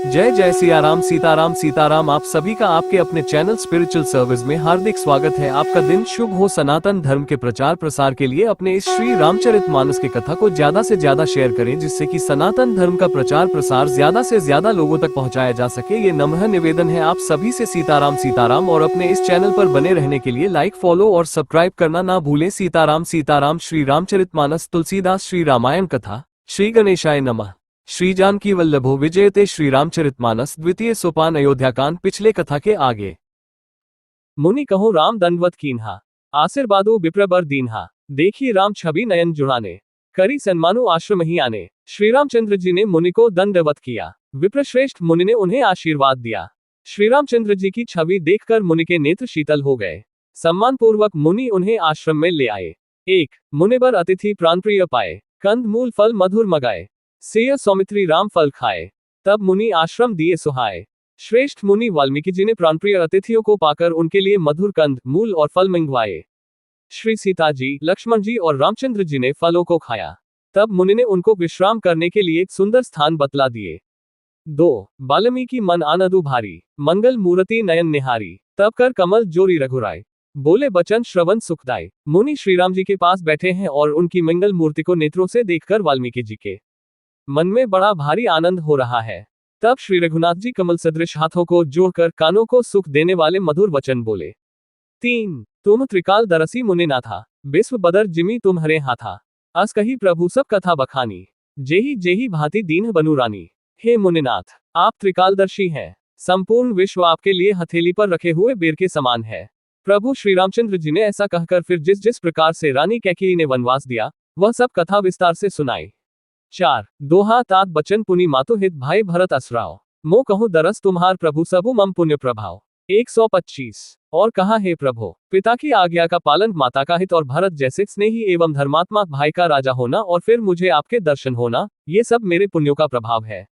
जय जय सिया राम सीताराम सीताराम। आप सभी का आपके अपने चैनल स्पिरिचुअल सर्विस में हार्दिक स्वागत है। आपका दिन शुभ हो। सनातन धर्म के प्रचार प्रसार के लिए अपने इस श्री रामचरितमानस की कथा को ज्यादा से ज्यादा शेयर करें, जिससे कि सनातन धर्म का प्रचार प्रसार ज्यादा से ज्यादा लोगों तक पहुंचाया जा सके। ये नम्र निवेदन है आप सभी से। सीताराम सीताराम। और अपने इस चैनल पर बने रहने के लिए लाइक, फॉलो और सब्सक्राइब करना ना भूलें। सीताराम सीताराम। श्री रामचरितमानस तुलसीदास श्री रामायण कथा। श्री गणेशाय नमः। श्री जानकी वल्लभो विजयते। श्री रामचरितमानस द्वितीय सोपान अयोध्याकांड। पिछले कथा के आगे। मुनि कहो राम दंडवत कीन्हा, आशीर्वादो विप्रबर दीन्हा। देखी राम छवि नयन जुड़ाने, करी सन्मानो आश्रम ही आने। श्री रामचंद्र जी ने मुनि को दंडवत किया। विप्रश्रेष्ठ मुनि ने उन्हें आशीर्वाद दिया। श्री रामचंद्र जी की छवि देखकर मुनि के नेत्र शीतल हो गए। सम्मान पूर्वक मुनि उन्हें आश्रम में ले आए। एक मुनिवर अतिथि प्राणप्रिय पाए, कंद मूल फल मधुर मगाए। सेय सौमित्री राम फल खाए, तब मुनि आश्रम दिए सुहाए। श्रेष्ठ मुनि वाल्मीकि जी ने प्राणप्रिय अतिथियों को पाकर उनके लिए मधुर कंद मूल और फल मंगवाए। श्री सीता जी, लक्ष्मण जी और रामचंद्र जी ने फलों को खाया। तब मुनि ने उनको विश्राम करने के लिए एक सुंदर स्थान बतला दिए। 2 वाल्मीकि मन आनंदु भारी, मंगल मूर्ति नयन निहारी। तब कर कमल जोरी रघुराय, बोले बचन श्रवण सुखदाय। मुनि श्रीराम जी के पास बैठे हैं और उनकी मंगल मूर्ति को नेत्रों से देखकर वाल्मीकि जी के मन में बड़ा भारी आनंद हो रहा है। तब श्री रघुनाथ जी कमल सदृश हाथों को जोड़कर कानों को सुख देने वाले मधुर वचन बोले। 3 तुम त्रिकाल दरसी मुनि ना था, विश्व बदर जिमी तुम हरे हाथा। अस कही प्रभु सब कथा बखानी, जेही जेही भांति दीन बनु रानी। हे मुनिनाथ, आप त्रिकालदर्शी हैं। संपूर्ण विश्व आपके लिए हथेली पर रखे हुए बेर के समान है। प्रभु श्री रामचंद्र जी ने ऐसा कहकर फिर जिस जिस प्रकार से रानी कैकेयी ने वनवास दिया, वह सब कथा विस्तार से सुनाई। 4 दोहा तात बचन पुनि मातु हित भाई भरत असराव। मो कहूँ दरस तुम्हार प्रभु सबु मम पुण्य प्रभाव। 125 और कहा, हे प्रभु, पिता की आज्ञा का पालन, माता का हित और भरत जैसे स्नेही एवं धर्मात्मा भाई का राजा होना और फिर मुझे आपके दर्शन होना, ये सब मेरे पुण्यों का प्रभाव है।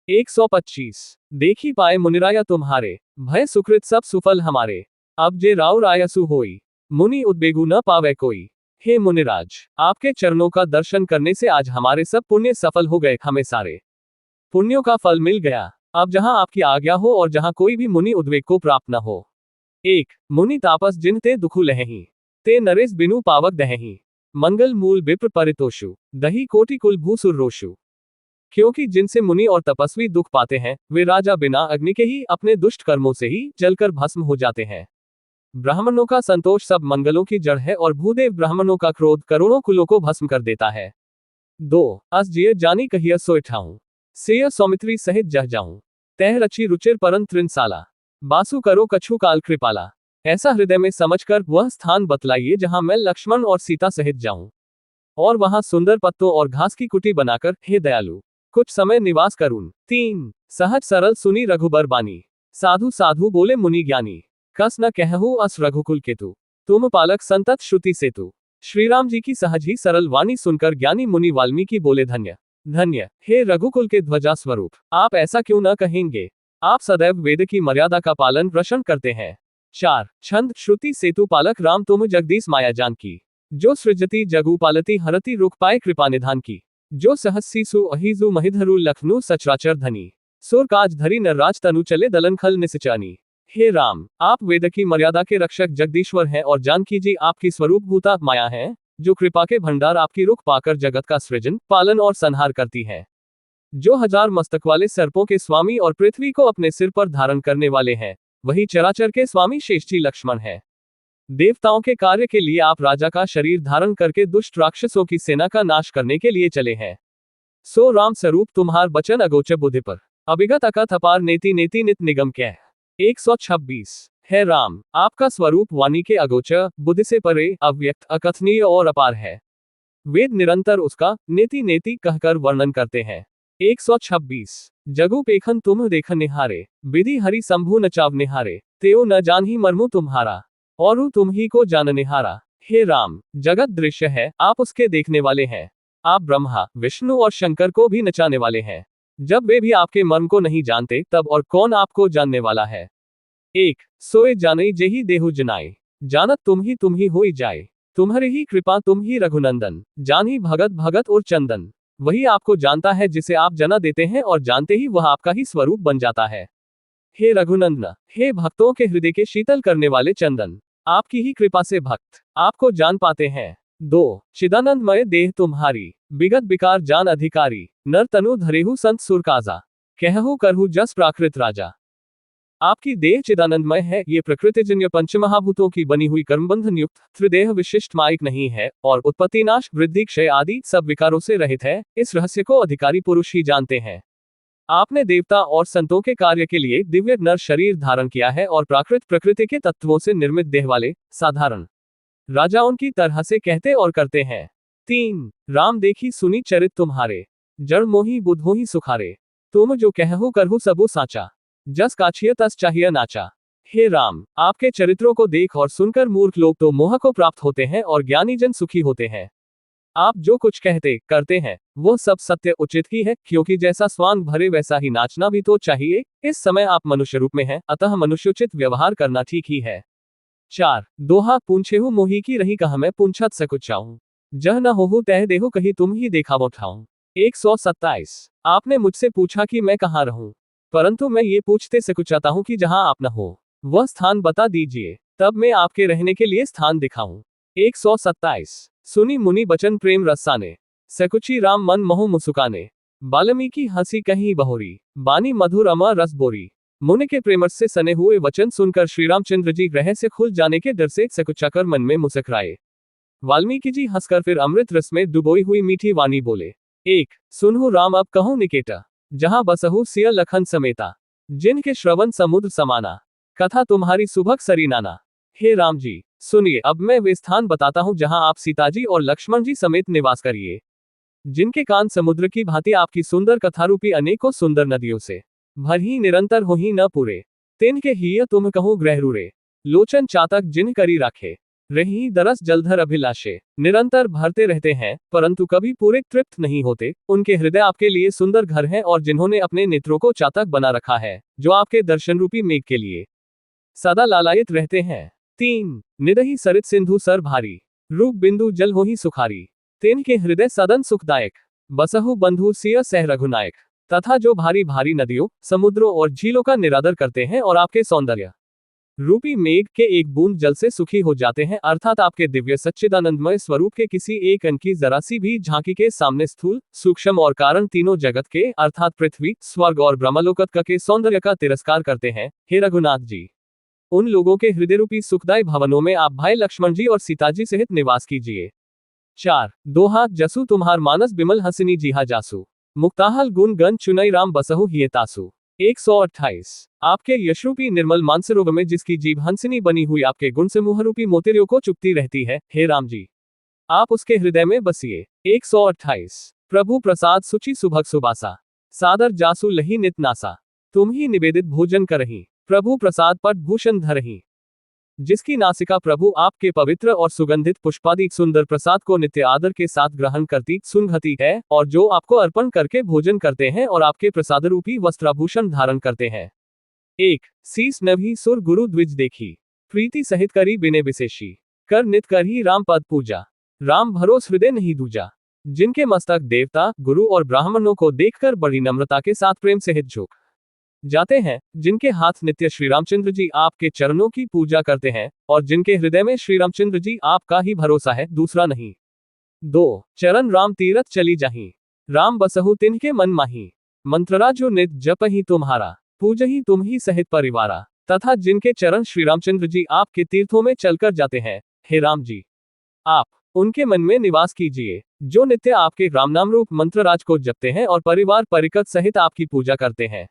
125 देखी पाए मुनिराया तुम्हारे, भय सुकृत सब सुफल हमारे। अब जे राव आयसु होई, मुनि उद्बेगु न पावे कोई। हे मुनिराज, आपके चरणों का दर्शन करने से आज हमारे सब पुण्य सफल हो गए। हमें सारे पुण्यों का फल मिल गया। अब जहां आपकी आज्ञा हो और जहां कोई भी मुनि उद्वेग को प्राप्त न हो। 1 मुनि तापस जिन ते दुखु लहही, ते नरेश बिनु पावक दहही। मंगल मूल विप्र परितोषु, दही कोटि कुल भूसुर रोषु। क्योंकि जिनसे मुनि और तपस्वी दुख पाते हैं, वे राजा बिना अग्नि के ही अपने दुष्ट कर्मों से ही जलकर भस्म हो जाते हैं। ब्राह्मणों का संतोष सब मंगलों की जड़ है और भूदेव ब्राह्मणों का क्रोध करोड़ों कुलों को भस्म कर देता है। 2 अस जिय जानी कहिय सोय ठाऊं, सेय सौमित्री सहित जह जाऊं। तह रची रुचिर परन त्रिनसाला, बासु करो कछु काल कृपाला। ऐसा हृदय में समझकर वह स्थान बतलाइए जहां मैं लक्ष्मण और सीता सहित जाऊं, और वहां सुंदर पत्तों और घास की कुटी बनाकर हे दयालु कुछ समय निवास करूं। 3 सहज सरल सुनी रघुबर बानी, साधु साधु बोले मुनि ज्ञानी। कस न कहु अस रघुकुल केतु, तुम पालक संतत श्रुति सेतु। श्री राम जी की सहज ही सरल वाणी सुनकर ज्ञानी मुनि वाल्मीकि बोले, धन्य धन्य हे रघुकुल के ध्वजा स्वरूप, आप ऐसा क्यों न कहेंगे। आप सदैव वेद की मर्यादा का पालन प्रश्न करते हैं। 4 छंद श्रुति सेतु पालक राम तुम जगदीश माया जान की। जो सृजति जगु पालती हरति रुख पाए कृपा निधान की। जो सहस्सीसु अहिजु महिधरु लखनु सचराचर धनी। सुर काज धरी नरराज तनु चले दलन खल निसिचानी। हे राम, आप वेद की मर्यादा के रक्षक जगदीश्वर हैं और जानकी जी आपकी स्वरूप भूता माया हैं, जो कृपा के भंडार आपकी रुख पाकर जगत का सृजन, पालन और संहार करती है। जो 1000 मस्तक वाले सर्पों के स्वामी और पृथ्वी को अपने सिर पर धारण करने वाले हैं, वही चराचर के स्वामी शेष जी लक्ष्मण है। देवताओं के कार्य के लिए आप राजा का शरीर धारण करके दुष्ट राक्षसों की सेना का नाश करने के लिए चले हैं। सो राम स्वरूप तुम्हार बचन अगोचर बुद्धि पर, अभिगत अकथ अपार नेति नेति नित निगम कह। 126 है राम, आपका स्वरूप वाणी के अगोचर, बुद्धि से परे, अव्यक्त, अकथनीय और अपार है। वेद निरंतर उसका नेति नेति कहकर वर्णन करते हैं। 126 जगु पेखन तुम देखन निहारे, विधि हरि शंभु न चाव निहारे। तेओ न जानही मर्मु तुम्हारा, औरु तुम ही को जान निहारा। हे राम, जगत दृश्य है, आप उसके देखने वाले हैं। आप ब्रह्मा, विष्णु और शंकर को भी नचाने वाले हैं। जब वे भी आपके मर्म को नहीं जानते, तब और कौन आपको जानने वाला है। 1 सोए जानई जेही देहु जनाए, जानत तुम ही होई जाए। तुम्हारी ही कृपा तुम ही रघुनंदन, जान ही भगत भगत और चंदन। वही आपको जानता है जिसे आप जना देते हैं और जानते ही वह आपका ही स्वरूप बन जाता है। हे रघुनंदन, हे भक्तों के हृदय के शीतल करने वाले चंदन, आपकी ही कृपा से भक्त आपको जान पाते हैं। 2 चिदानंदमय देह तुम्हारी, विगत विकार जान अधिकारी, नर तनु धरेहु संत सुर काजा, कहहु करहु जस प्राकृत राजा। आपकी देह चिदानंदमय है, ये प्रकृतिजन्य पंचमहाभूतों की बनी हुई कर्मबंधन युक्त त्रिदेह विशिष्ट माइक नहीं है और उत्पत्ति नाश वृद्धि क्षय आदि सब विकारों से रहित है। इस रहस्य को अधिकारी पुरुष ही जानते हैं। आपने देवता और संतों के कार्य के लिए दिव्य नर शरीर धारण किया है और प्राकृत प्रकृति के तत्वों से निर्मित देह वाले साधारण राजाओं की तरह से कहते और करते हैं। 3 राम देखी सुनी चरित तुम्हारे, जड़ मोही बुद्धो ही सुखारे, तुम जो कहहु करहु सबु साचा, जस काछिय तस चाहिए नाचा। हे राम, आपके चरित्रों को देख और सुनकर मूर्ख लोग तो मोह को प्राप्त होते हैं और ज्ञानी जन सुखी होते हैं। आप जो कुछ कहते करते हैं वो सब सत्य उचित ही है, क्योंकि जैसा स्वांग भरे वैसा ही नाचना भी तो चाहिए। इस समय आप मनुष्य रूप में हैं, अतः मनुष्योचित व्यवहार करना ठीक ही है। 4 दोहा पूछेहु मोही की रही कहा मैं पूछत सकुचाऊं, जह न होहु तह देहु कही तुम ही देखा उठाऊं। 127 आपने मुझसे पूछा कि मैं कहाँ रहूं, परंतु मैं ये पूछते सकुचाता हूं कि जहां आप न हो वह स्थान बता दीजिए, तब मैं आपके रहने के लिए स्थान दिखाऊं। 127 सुनी मुनि बचन प्रेम रसाने, सकुची राम मन मोह मुसुकाने, वाल्मीकि हंसी कहीं बहोरी, बानी मधुर अमर रस बोरी। मुनि के प्रेमरस से सने हुए वचन सुनकर श्री रामचंद्र जी ग्रह से खुल जाने के डर से सकुचाकर मन में मुस्कुराए। वाल्मीकि जी हंसकर फिर अमृत रस में डुबोई हुई मीठी वाणी बोले। 1 सुनहु राम अब कहूं निकेटा, जहां बसहु सिय लखन समेता, जिनके श्रवण समुद्र समाना, कथा तुम्हारी सुभग सरीनाना। हे राम जी सुनिए, अब मैं वे स्थान बताता हूं जहां आप सीता जी और लक्ष्मण जी समेत निवास करिए, जिनके कान समुद्र की भांति आपकी सुंदर कथारूपी अनेकों सुंदर नदियों से भर ही निरंतर हो ही न पूरे। तिनके हिय तुम कहूं ग्रह रूरे, लोचन चातक जिन करी राखे, रही दरस जलधर अभिलाषे। निरंतर भरते रहते हैं परंतु कभी पूरे तृप्त नहीं होते। उनके हृदय आपके लिए सुंदर घर हैं और जिन्होंने अपने नेत्रों को चातक बना रखा है, जो आपके दर्शन रूपी मेघ के लिए सदा लालायित रहते हैं। 3 निदहि सरित सिंधु सर भारी, रूप बिंदु जल हो ही सुखारी, तिनके हृदय सदन सुखदायक, बसहु बंधु सिय सह रघुनायक। तथा जो भारी भारी नदियों समुद्रों और झीलों का निरादर करते हैं और आपके सौंदर्य रूपी मेघ के एक बूंद जल से सुखी हो जाते हैं, अर्थात आपके दिव्य सच्चिदानंदमय स्वरूप के किसी एक अंक की जरा सी भी झांकी के सामने स्थूल सूक्ष्म और कारण तीनों जगत के अर्थात पृथ्वी स्वर्ग और ब्रह्मलोक के सौंदर्य का तिरस्कार करते हैं। हे रघुनाथ जी, उन लोगों के हृदय रूपी सुखदायी भवनों में आप भाई लक्ष्मण जी और सीता जी सहित निवास कीजिए। 4 दोहा जसु तुम्हार मानस बिमल हसिनी जीहा जासु, मुक्ताहल गुण गण चुनई राम बसहु हिये तासु। 128 आपके यशरूपी निर्मल मानसरोवर में जिसकी जीभ हंसिनी बनी हुई आपके गुण समूह रूपी मोतियों को चुपती रहती है, हे राम जी आप उसके हृदय में बसिए। 128 प्रभु प्रसाद सुचि सुभग सुबासा, सादर जासु लही नित नासा, तुम ही निवेदित भोजन करही, प्रभु प्रसाद पट भूषण धरही। जिसकी नासिका प्रभु आपके पवित्र और सुगंधित पुष्पादि सुंदर प्रसाद को नित्य आदर के साथ ग्रहण करती सुंघती है, और जो आपको अर्पण करके भोजन करते हैं और आपके प्रसाद रूपी वस्त्राभूषण धारण करते हैं। 1 शीस नभी सुर गुरु द्विज देखी, प्रीति सहित करी बिने विशेषी, कर नित कर ही राम पद पूजा, राम भरोस हृदय नहीं दूजा। जिनके मस्तक देवता गुरु और ब्राह्मणों को देखकर बड़ी नम्रता के साथ प्रेम सहित झुक जाते हैं, जिनके हाथ नित्य श्री रामचंद्र जी आपके चरणों की पूजा करते हैं और जिनके हृदय में श्री रामचंद्र जी आपका ही भरोसा है, दूसरा नहीं। 2 चरण राम तीरथ चली जाही, राम बसहु तिनके मन माही, मंत्ररा जो नित जप ही तुम्हारा, पूजही तुम ही सहित परिवारा। तथा जिनके चरण श्री रामचंद्र जी आपके तीर्थों में चलकर जाते हैं, हे राम जी आप उनके मन में निवास कीजिए, जो नित्य आपके राम नाम रूप मंत्रराज को जपते हैं और परिवार परिकत सहित आपकी पूजा करते हैं।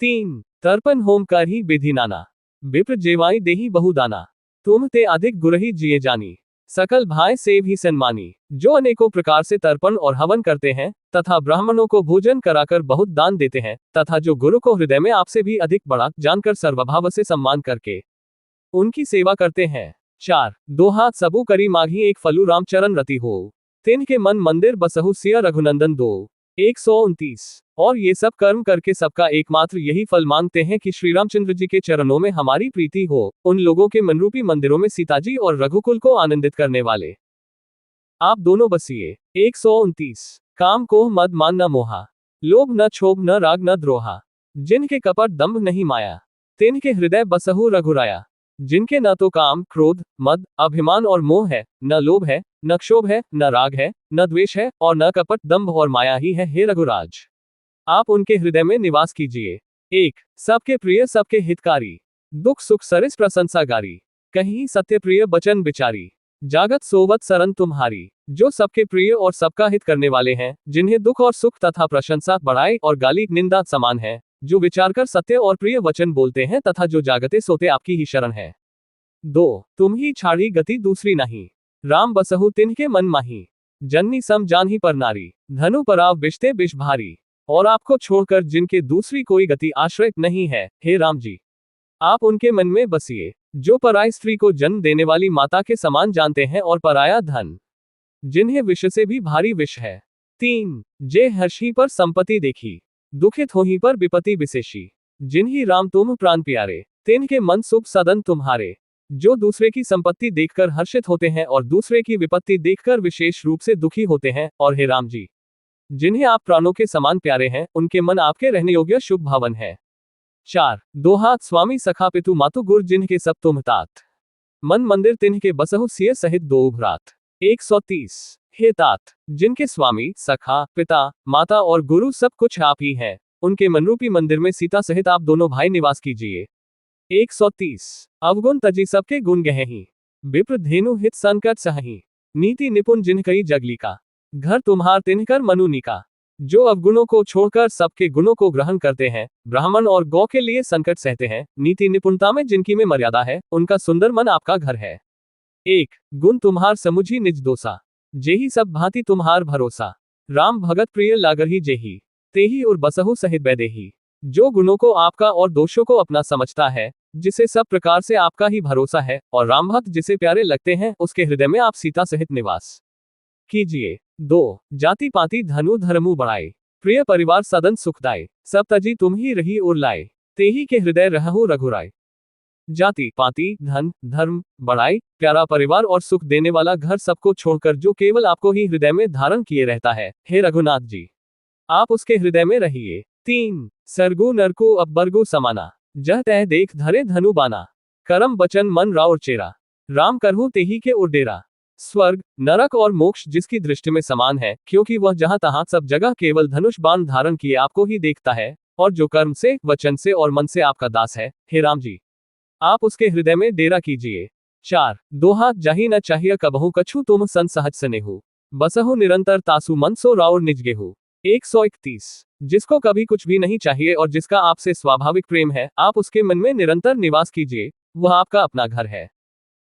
3 तर्पण होम कर ही विधि नाना, विप्र जेवाई देही बहुदाना, तुम ते अधिक गुरही जिए जानी, सकल भाई सेव ही सन्मानी। जो अनेकों प्रकार से तर्पण और हवन करते हैं तथा ब्राह्मणों को भोजन कराकर बहुत दान देते हैं, तथा जो गुरु को हृदय में आपसे भी अधिक बड़ा जानकर सर्वभाव से सम्मान करके उनकी सेवा करते हैं। 4 दोहा सबु करी माघी एक फलु रामचरण रति हो, तिनके मन मंदिर बसहु सिय रघुनंदन दो। 129 और ये सब कर्म करके सबका एकमात्र यही फल मांगते हैं कि श्री रामचंद्र जी के चरणों में हमारी प्रीति हो, उन लोगों के मनरूपी मंदिरों में सीता जी और रघुकुल को आनंदित करने वाले आप दोनों बसिए। 129 काम कोह मद मान न मोहा, लोभ न क्षोभ न राग न द्रोहा, जिनके कपट दंभ नहीं माया, तिनके हृदय बसहु रघुराया। जिनके न तो काम क्रोध मद अभिमान और मोह है, न लोभ है, न क्षोभ है, न राग है, न द्वेष है, और न कपट दंभ और माया ही है, हे रघुराज। आप उनके हृदय में निवास कीजिए। 1 सबके प्रिय सबके हितकारी, दुख सुख सरिस प्रशंसागारी, कहीं सत्य प्रिय बचन बिचारी, जागत सोवत सरन तुम्हारी। जो सबके प्रिय और सबका हित करने वाले हैं, जिन्हें दुख और सुख तथा प्रशंसा बड़ाई और गाली निंदा समान है, जो विचार कर सत्य और प्रिय वचन बोलते हैं तथा जो जागते सोते आपकी ही शरण है। 2 तुम ही छाड़ी गति दूसरी नहीं, राम बसहु तिनके मन माही, जननी सम जानही पर नारी, धनु पराव बिषते बिष भारी। और आपको छोड़कर जिनके दूसरी कोई गति आश्रय नहीं है, हे राम जी, आप उनके मन में बसिए। जो पराई स्त्री को जन्म देने वाली माता के समान जानते हैं और पराया धन, जिन्हें विष से भी भारी विष है। 3 जे हर्षी पर संपत्ति देखी, दुखित होही पर विपत्ति विशेषी, जिन्हीं राम तुम प्राण प्यारे, तिनके मन सुख सदन तुम्हारे। जो दूसरे की संपत्ति देखकर हर्षित होते हैं और दूसरे की विपत्ति देखकर विशेष रूप से दुखी होते हैं, और हे राम जी, जिन्हें आप प्राणों के समान प्यारे हैं, उनके मन आपके रहने योग्य शुभ भवन है। 4 दोहा स्वामी सखा पितु मातु गुर जिनके सब तुम तात, मन मंदिर तिनके बसहु सिय सहित दो भ्रात। 130 हे तात, जिनके स्वामी सखा पिता माता और गुरु सब कुछ आप ही हैं, उनके मनरूपी मंदिर में सीता सहित आप दोनों भाई निवास कीजिए। 130 अवगुण तजी सबके गुण गहही, विप्र धेनु हित संकट सहही, नीति निपुण जिनकई जगली का, घर तुम्हार तिनकर मनुनी का। जो अवगुणों को छोड़कर सबके गुणों को ग्रहण करते हैं, ब्राह्मण और गौ के लिए संकट सहते हैं, नीति निपुणता में जिनकी में मर्यादा है, उनका सुंदर मन आपका घर है। 1 गुण तुम्हार समुझी निज दोसा, जेही सब भांति तुम्हार भरोसा, राम भगत प्रिय लागरही जेही, तेही उर बसहु सहित बैदेही। जो गुणों को आपका और दोषों को अपना समझता है, जिसे सब प्रकार से आपका ही भरोसा है, और राम भक्त जिसे प्यारे लगते हैं, उसके हृदय में आप सीता सहित निवास कीजिए। 2 जाति पाति धनु धर्मु बढ़ाए, प्रिय परिवार सदन सुखदाय, सब तजी तुम ही रही उर लाए, तेही के हृदय रहु रघुराय। जाति पाति धन धर्म बढ़ाई प्यारा परिवार और सुख देने वाला घर सबको छोड़कर जो केवल आपको ही हृदय में धारण किए रहता है, हे रघुनाथ जी, आप उसके हृदय में रहिए। 3 सरगु नरकु अबरगु समाना, जह तह देख धरे धनु बाना, करम बचन मन राउर चेरा, राम करहु तेही के उर्डेरा। स्वर्ग नरक और मोक्ष जिसकी दृष्टि में समान है, क्योंकि वह जहां तहां सब जगह केवल धनुष बाण धारण किए आपको ही देखता है, और जो कर्म से वचन से और मन से आपका दास है, हे राम जी, आप उसके हृदय में डेरा कीजिए। 4 दोहा जाही न चाहिए कबहु कछु तुम सन सहज स्नेहु, बसहु निरंतर तासु मन सो राउर निज गेहु। 131 जिसको कभी कुछ भी नहीं चाहिए और जिसका आपसे स्वाभाविक प्रेम है, आप उसके मन में निरंतर निवास कीजिए, वह आपका अपना घर है।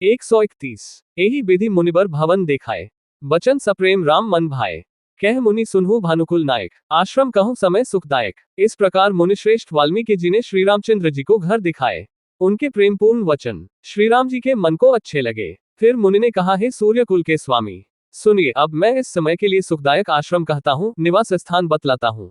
131 एही विधि मुनिबर भवन देखाए, बचन सप्रेम राम मन भाए, कह मुनि सुनहु भानुकुल नायक, आश्रम कहूं समय सुखदायक। इस प्रकार मुनिश्रेष्ठ वाल्मीकि जी ने श्री रामचंद्र जी को घर दिखाए। उनके प्रेमपूर्ण वचन श्री राम जी के मन को अच्छे लगे। फिर मुनि ने कहा, हे सूर्यकुल के स्वामी, सुनिए, अब मैं इस समय के लिए सुखदायक आश्रम कहता हूँ, निवास स्थान बतलाता हूँ।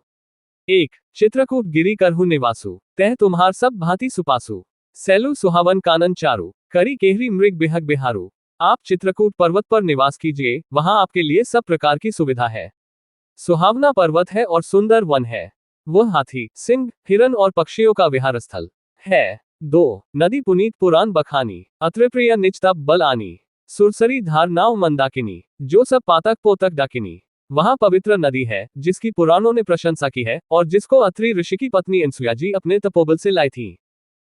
1 चित्रकूट गिरी करहु निवासु, तह तुम्हार सब भांति सुपासु, सैलु सुहावन कानन चारु, करी केहरी मृग बिहग बिहारू। आप चित्रकूट पर्वत पर निवास कीजिए, वहां आपके लिए सब प्रकार की सुविधा है। सुहावना पर्वत है और सुंदर वन है। वह हाथी सिंह हिरन और पक्षियों का विहार स्थल है। 2 नदी पुनीत पुराण बखानी, अत्र प्रिय निज तब बल आनी, सुरसरी धार नाव मंदाकिनी, जो सब पातक पोतक डाकिनी। वहां पवित्र नदी है, जिसकी पुराणों ने प्रशंसा की है, और जिसको अत्रि ऋषि की पत्नी अनसुया जी अपने तपोबल से लाई थी।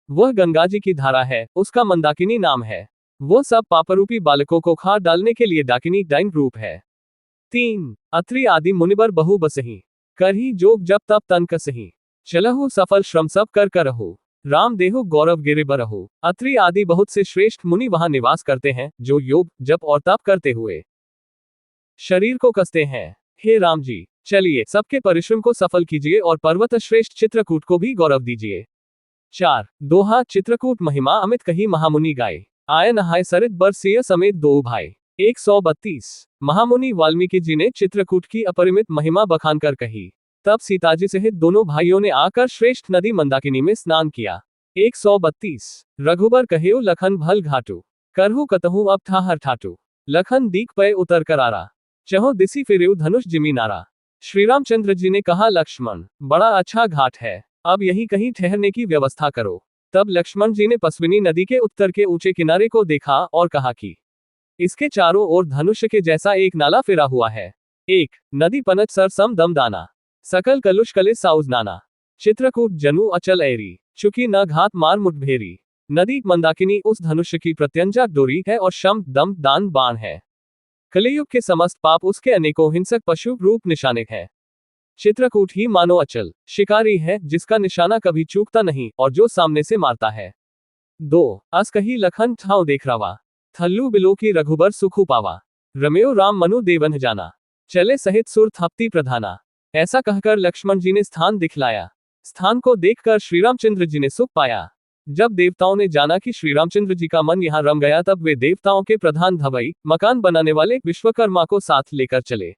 वह गंगा जी की धारा है, उसका मंदाकिनी नाम है। वह सब पापरूपी बालकों को खा डालने के लिए डाकिनी डाइन रूप है। 3 अत्रि आदि मुनिबर बहु बसही, करही जोग जप तप तन कसही, चलहु सफल श्रम सब कर करहु, राम देहु गौरव गिरे बरहु। अत्रि आदि बहुत से श्रेष्ठ मुनि वहां निवास करते हैं, जो योग जप और तप करते हुए शरीर को कसते हैं। हे राम जी, चलिए सबके परिश्रम को सफल कीजिए और पर्वत श्रेष्ठ चित्रकूट को भी गौरव दीजिए। 4 दोहा चित्रकूट महिमा अमित कही महामुनि गाय, आय नहाय सरित बरसिय समेत दो भाई। 132 महामुनि वाल्मीकि जी ने चित्रकूट की अपरिमित महिमा बखान कर कही। तब सीताजी सहित दोनों भाइयों ने आकर श्रेष्ठ नदी मंदाकिनी में स्नान किया। 132 रघुबर कहेउ लखन भल घाटू, करहु कतहु अब ठाहर ठाटू, लखन दीक पय उतर करारा, चहो दिसी फिरेउ धनुष जिमी नारा। श्री रामचंद्र जी ने कहा, लक्ष्मण, बड़ा अच्छा घाट है, अब यहीं कहीं ठहरने की व्यवस्था करो। तब लक्ष्मण जी ने पश्विनी नदी के उत्तर के ऊंचे किनारे को देखा और कहा कि इसके चारों ओर धनुष्य के जैसा एक नाला फिरा हुआ है। एक नदी पनच सर सम दम दाना, सकल कलुष कले साउज नाना, चित्रकूट जनु अचल ऐरी, चुकी न घात मार मुठभेरी। नदी मंदाकिनी उस धनुष्य की प्रत्यंजा डोरी है और शम दम दान बाण है। कलियुग के समस्त पाप उसके अनेकों हिंसक पशु रूप निशाने हैं। चित्रकूट ही मानो अचल शिकारी है, जिसका निशाना कभी चूकता नहीं और जो सामने से मारता है। 2 अस कही लखन ठाव देख रावा, थल्लू बिलो की रघुबर सुखु पावा, रमेयो राम मनु देवन जाना, चले सहित सुर थपती प्रधाना। ऐसा कहकर लक्ष्मण जी ने स्थान दिखलाया। स्थान को देखकर श्रीरामचंद्र जी ने सुख पाया। जब देवताओं ने जाना कि श्रीरामचंद्र जी का मन यहाँ रम गया, तब वे देवताओं के प्रधान धवई मकान बनाने वाले विश्वकर्मा को साथ लेकर चले।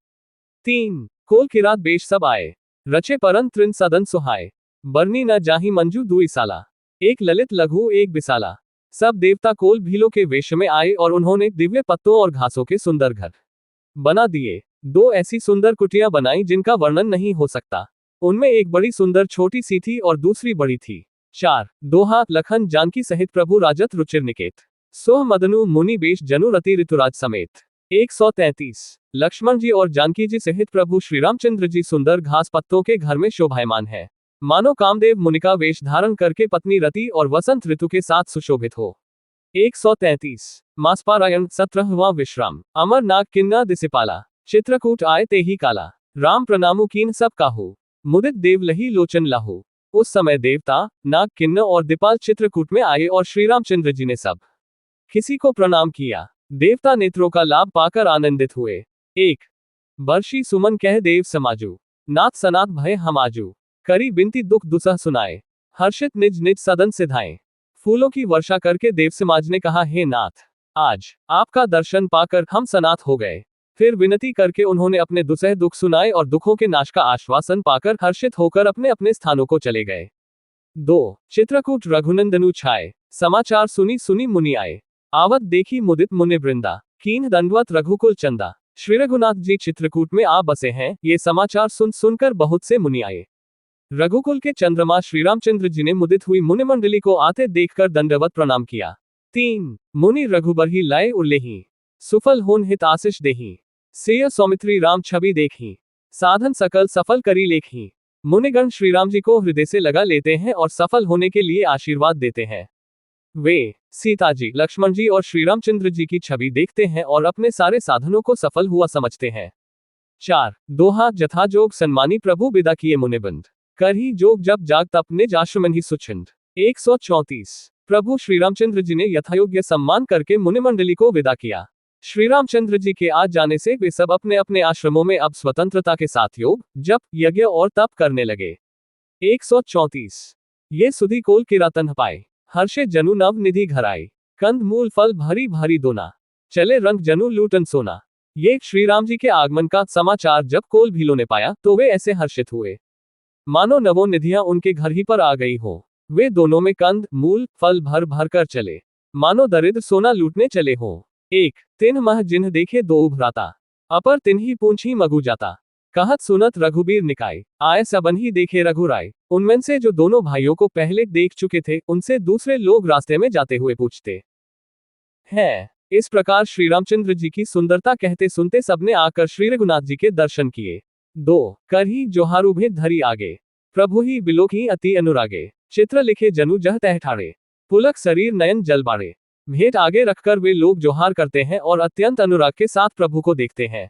3 कोल किरात बेश सब आए, रचे परन त्रिन सदन सुहाए, बरनी न जाही मंजू दुई साला, एक ललित लघु एक बिसाला। सब देवता कोल भीलों के वेश में आए और उन्होंने दिव्य पत्तों और घासों के सुंदर घर बना दिए। 2 ऐसी सुंदर कुटियां बनाई जिनका वर्णन नहीं हो सकता। उनमें एक बड़ी सुंदर छोटी सी थी और दूसरी बड़ी थी। 4 दोहा लखन जानकी सहित प्रभु राजत रुचिर निकेत, सोह मदनु मुनि बेश जनु रति ऋतुराज समेत। 133 लक्ष्मण जी और जानकी जी सहित प्रभु श्रीरामचंद्र जी सुंदर घास पत्तों के घर में शोभायमान है, मानो कामदेव मुनि का वेश धारण करके पत्नी रति और वसंत ऋतु के साथ सुशोभित हो। 133 मासपारायण 17वां विश्राम, अमर नाग किन्ना दिसिपाला, चित्रकूट आए ते ही काला, राम प्रणामु कीन सब काहू, मुदित देव लही लोचन लाहू। उस समय देवता, नाग, किन्नर और दीपाल चित्रकूट में आए और श्रीरामचंद्र जी ने सब किसी को प्रणाम किया। देवता नेत्रों का लाभ पाकर आनंदित हुए। 1 बर्षी सुमन कह देव समाजू, नाथ सनात भय हम आजू, करी बिनती दुख दुसह सुनाए, हर्षित निज निज सदन सिधाए। फूलों की वर्षा करके देव समाज ने कहा, हे नाथ, आज आपका दर्शन पाकर हम सनात हो गए। फिर विनती करके उन्होंने अपने दुसह दुख सुनाए और दुखों के नाश का आश्वासन पाकर हर्षित होकर अपने अपने स्थानों को चले गए। 2 चित्रकूट रघुनंदनु छाए, समाचार सुनी सुनी मुनि आए, आवत देखी मुदित मुनि वृंदा, कीन दंडवत रघुकुल चंदा। श्री रघुनाथ जी चित्रकूट में आ बसे हैं, ये समाचार सुन सुनकर बहुत से मुनि आए। रघुकुल के चंद्रमा श्रीरामचंद्र जी ने मुदित हुई मुनिमंडली को आते देखकर दंडवत प्रणाम किया। 3 मुनि रघुबर ही लाए उल्लेही, सुफल होन हित आशीष देही, सेय सौमित्री राम छवि देखी, साधन सकल सफल करी लेखी। मुनिगण श्रीराम जी को हृदय से लगा लेते हैं और सफल होने के लिए आशीर्वाद देते हैं। वे सीता जी, लक्ष्मण जी और श्रीरामचंद्र जी की छवि देखते हैं और अपने सारे साधनों को सफल हुआ समझते हैं। 4 दोहा जथा जोग सन्मानी प्रभु विदा किए मुनिबंद, कर ही जोग जब जाग तप निज आश्रमन ही सुचिंद। 134 प्रभु श्रीरामचंद्र जी ने यथायोग्य सम्मान करके मुनिमंडली को विदा किया। श्रीरामचंद्र जी के आ जाने से वे सब अपने अपने आश्रमों में अब स्वतंत्रता के साथ योग, जप, यज्ञ और तप करने लगे। 134 ये सुधी कोल किरातन पाए, हर्षे जनु नव निधि घर आए, कंद मूल फल भरी भारी दोना, चले रंग जनु लूटन सोना। ये श्री राम जी के आगमन का समाचार जब कोल भीलों ने पाया तो वे ऐसे हर्षित हुए मानो नवों निधियां उनके घर ही पर आ गई हो। वे दोनों में कंद मूल फल भर भर कर चले, मानो दरिद्र सोना लूटने चले हो। 1 तिन मह जिन्ह देखे दो उभराता, अपर तिन्ही पूंछी मगु जाता, कहत सुनत रघुबीर निकाय, आय सबन ही देखे रघुराय। उनमें से जो दोनों भाइयों को पहले देख चुके थे, उनसे दूसरे लोग रास्ते में जाते हुए पूछते हैं। इस प्रकार श्रीरामचंद्र जी की सुंदरता कहते सुनते सबने आकर श्री रघुनाथ जी के दर्शन किए। 2 कर ही जोहारू भेद धरी आगे, प्रभु ही बिलोक ही अति अनुरागे, चित्र लिखे जनु जह तह ठाड़े, पुलक शरीर नयन जल बाड़े। भेंट आगे रखकर वे लोग जोहार करते हैं और अत्यंत अनुराग के साथ प्रभु को देखते हैं।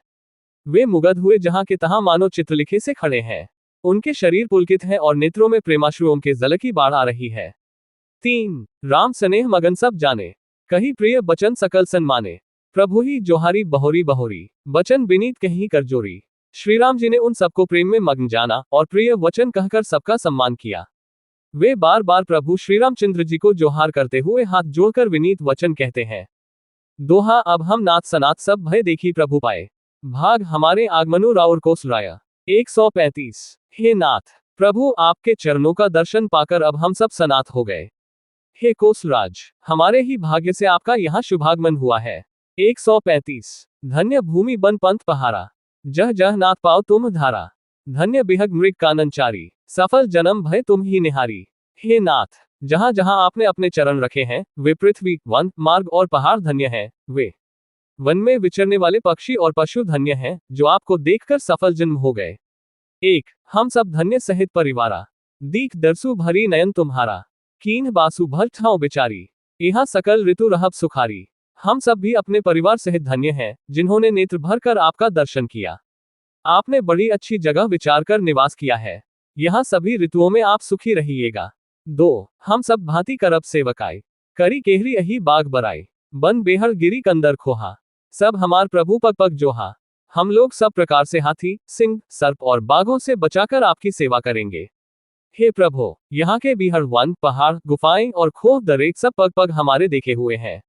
वे मुग्ध हुए जहां के तहां मानो चित्रलिखे से खड़े हैं। उनके शरीर पुलकित है और नेत्रों में प्रेमाश्रुओं के जल की बाढ़ आ रही है। 3 राम स्नेह मगन सब जाने, कही प्रिय बचन सकल सन्माने, प्रभु ही जोहारी बहोरी बहोरी, बचन बिनीत कहीं कर जोरी। श्रीराम जी ने उन सबको प्रेम में मग्न जाना और प्रिय वचन कहकर सबका सम्मान किया। वे बार बार प्रभु श्रीरामचंद्र जी को जोहार करते हुए हाथ जोड़कर विनीत वचन कहते हैं। दोहा अब हम नाथ सनात सब भय देखी प्रभु पाए, भाग हमारे आगमनु राउर को सुराया। 135 हे नाथ, प्रभु आपके चरणों का दर्शन पाकर अब हम सब सनात हो गए। हे कोसराज, हमारे ही भाग्य से आपका यहाँ शुभागमन हुआ है। 135 धन्य भूमि बन पंथ पहारा, जह जह नाथ पाओ तुम धारा, धन्य बिहग मृग काननचारी, सफल जन्म भय तुम ही निहारी। हे नाथ, जहां जहां आपने अपने चरण रखे हैं, वे पृथ्वी, वन, मार्ग और पहाड़ धन्य हैं। वे वन में विचरने वाले पक्षी और पशु धन्य हैं, जो आपको देखकर सफल जन्म हो गए। एक हम सब धन्य सहित परिवारा, दीख दरसु भरी नयन तुम्हारा, कीन्ह बासु भर ठाव बिचारी, यहाँ सकल ऋतु रहब सुखारी। हम सब भी अपने परिवार सहित धन्य हैं, जिन्होंने नेत्र भर कर आपका दर्शन किया। आपने बड़ी अच्छी जगह विचार कर निवास किया है। यहाँ सभी ऋतुओं में आप सुखी रहिएगा। 2 हम सब भांति करब सेवकाई, करी केहरी अही बाग बराई, बन बेहड़ गिरी कंदर खोहा, सब हमार प्रभु पग पग जोहा। हम लोग सब प्रकार से हाथी, सिंह, सर्प और बाघों से बचाकर आपकी सेवा करेंगे। हे प्रभु, यहाँ के बिहड़, वन, पहाड़, गुफाएं और खोह दरे सब पग पग हमारे देखे हुए हैं।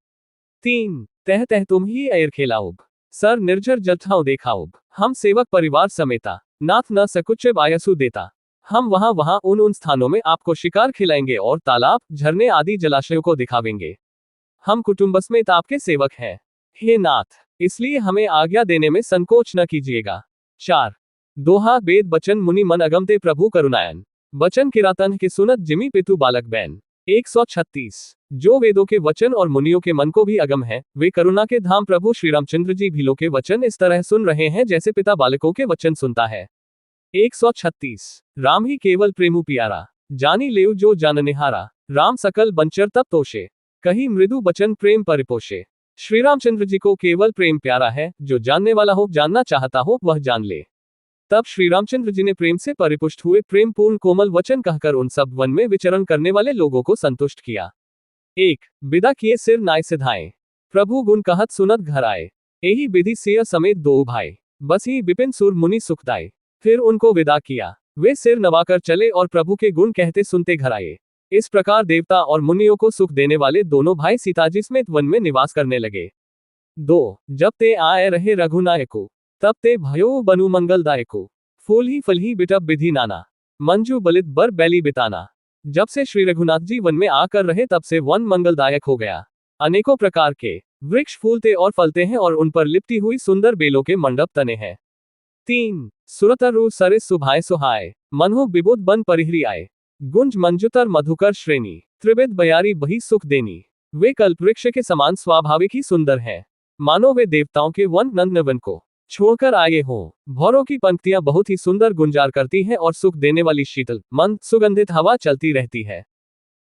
3 तह तह तुम ही अयर खेलाउब, सर निर्जर जलठाओ देखाउब, हम सेवक परिवार समेता, नाथ न सकुचे बायसु देता। हम वहां वहां उन स्थानों में आपको शिकार खिलाएंगे और तालाब, झरने आदि जलाशयों को दिखावेंगे। हम कुटुंब समेत आपके सेवक हैं। हे नाथ, इसलिए हमें आज्ञा देने में संकोच न कीजिएगा। 4 दोहा वेद बचन मुनि मन अगमते प्रभु करुणायन, बचन किरातन के सुनत जिमी पितु बालक बैन। 136 जो वेदों के वचन और मुनियों के मन को भी अगम है, वे करुणा के धाम प्रभु श्री रामचंद्र जी भीलों के वचन इस तरह सुन रहे हैं जैसे पिता बालकों के वचन सुनता है। 136 राम ही केवल प्रेमु प्यारा, जानी लेउ जो जाननिहारा, राम सकल बंचर तब तोषे, कही मृदु बचन प्रेम परिपोषे। श्री रामचंद्र जी को केवल प्रेम प्यारा है, जो जानने वाला हो, जानना चाहता हो, वह जान ले। तब श्री रामचंद्र जी ने प्रेम से परिपुष्ट हुए प्रेम पूर्ण कोमल वचन कहकर उन सब वन में विचरण करने वाले लोगों को संतुष्ट किया। 1 विदा किए सिर नाय सिधाए, प्रभु गुण कहत सुनत घर आए, एही विधि सिय समेत दो भाई, बस ही विपिन सुर मुनि सुखदाय। फिर उनको विदा किया, वे सिर नवाकर चले और प्रभु के गुण कहते सुनते घर आए। इस प्रकार देवता और मुनियों को सुख देने वाले दोनों भाई सीताजी समेत वन में निवास करने लगे। 2 जब ते आए रहे रघुनायको, तब ते भयो बनु मंगलदायको, फूल ही फल ही बिटब विधि नाना, मंजू बलित बर बैली बिताना। जब से श्री रघुनाथ जी वन में आकर रहे, तब से वन मंगलदायक हो गया। अनेकों प्रकार के वृक्ष फूलते और फलते हैं और उन पर लिपटी हुई सुंदर बेलों के मंडप तने हैं। 3 सुरतरु सरे सुभाए सुहाए, मनहु विबुध बन परिहरी आए, गुंज मंजुतर मधुकर श्रेणी, त्रिविध बयारी बही सुख देनी। वे कल्प वृक्ष के समान स्वाभाविक ही सुंदर हैं, मानो वे देवताओं के वन नंदनवन को छोड़कर आए हों। भौरों की पंक्तियां बहुत ही सुंदर गुंजार करती हैं और सुख देने वाली शीतल, मंद, सुगंधित हवा चलती रहती है।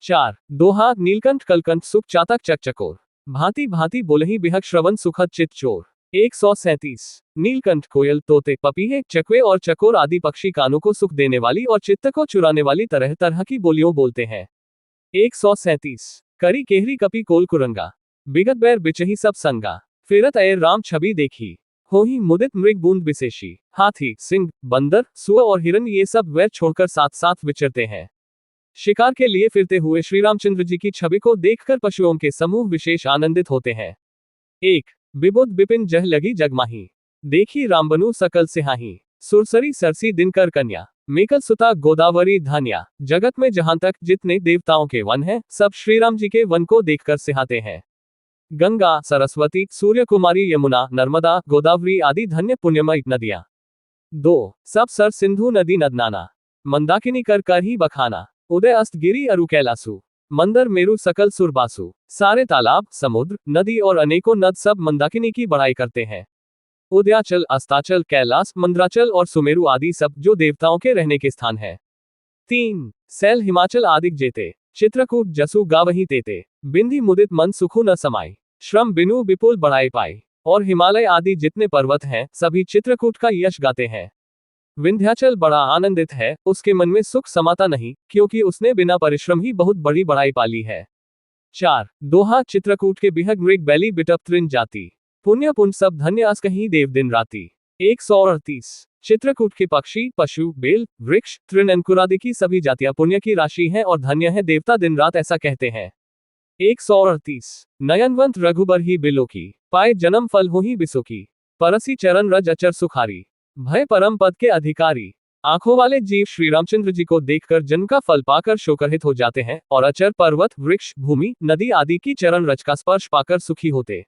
4 दोहा नीलकंठ कलकंठ सुख चातक चकचकोर, भांति भांति बोलहि बिहक श्रवण सुखद चित चोर। 137 नीलकंठ कोयल, तोते, पपीहे, चकवे और चकोर आदि पक्षी कानों को सुख देने वाली और चित्त को चुराने वाली तरह तरह की बोलियों बोलते हैं। 137 करी केहरी कपी कोल कुरंगा, बिगत बैर बिचही सब संगा, फिरत अयर राम छवि देखी, होही मुदित मृग बूंद विशेषी। हाथी, सिंह, बंदर, सुअर और हिरन ये सब वैर छोड़कर साथ साथ विचरते हैं। शिकार के लिए फिरते हुए श्री रामचंद्र जी की छवि को देखकर पशुओं के समूह विशेष आनंदित होते हैं। 1 विबुध बिपिन जह लगी जगमाही, देखी रामबनु सकल सिहाही, सुरसरी सरसी दिनकर कन्या, मेकल सुता गोदावरी धान्या। जगत में जहां तक जितने देवताओं के वन हैं, सब श्री राम जी के वन को देखकर सिहाते हैं। गंगा, सरस्वती, सूर्य कुमारी, यमुना, नर्मदा, गोदावरी आदि धन्य पुण्यमय नदियां। 2 सब सर सिंधु नदी नदनाना, मंदाकिनी कर ही बखाना, उदय अस्त गिरी अरु कैलासु, मंदर मेरु सकल सुरबासु। सारे तालाब, समुद्र, नदी और अनेकों नद सब मंदाकिनी की बड़ाई करते हैं। उदयाचल, अस्ताचल, कैलास, मंद्राचल और सुमेरु आदि सब जो देवताओं के रहने के स्थान है। 3 सैल हिमाचल आदिक जेते, चित्रकूट जसु गावही तेते, बिंदी मुदित मन सुखु न समाई, श्रम बिनु विपुल बढ़ाई पाई। और हिमालय आदि जितने पर्वत हैं, सभी चित्रकूट का यश गाते हैं। विंध्याचल बड़ा आनंदित है, उसके मन में सुख समाता नहीं, क्योंकि उसने बिना परिश्रम ही बहुत बड़ी बड़ाई पाली है। 4 दोहा चित्रकूट के बिहग मृग बैली बिटप तृण जाति, पुण्य पुण्य सब धन्य अस कहीं देव दिन राति। 138 चित्रकूट के पक्षी, पशु, बेल, वृक्ष, तृण, अंकुरादि की सभी जातियां पुण्य की राशि हैं और धन्य है देवता दिन रात ऐसा कहते हैं। 138 नयनवंत रघुबर ही बिलो की, पाए जन्म फल हो ही बिसो की, परसी चरण रज अचर सुखारी, भय परम पद के अधिकारी। आंखों वाले जीव श्री रामचंद्र जी को देखकर जन्म का फल पाकर शोकरहित हो जाते हैं और अचर, पर्वत, वृक्ष, भूमि, नदी आदि की चरण रज का स्पर्श पाकर सुखी होते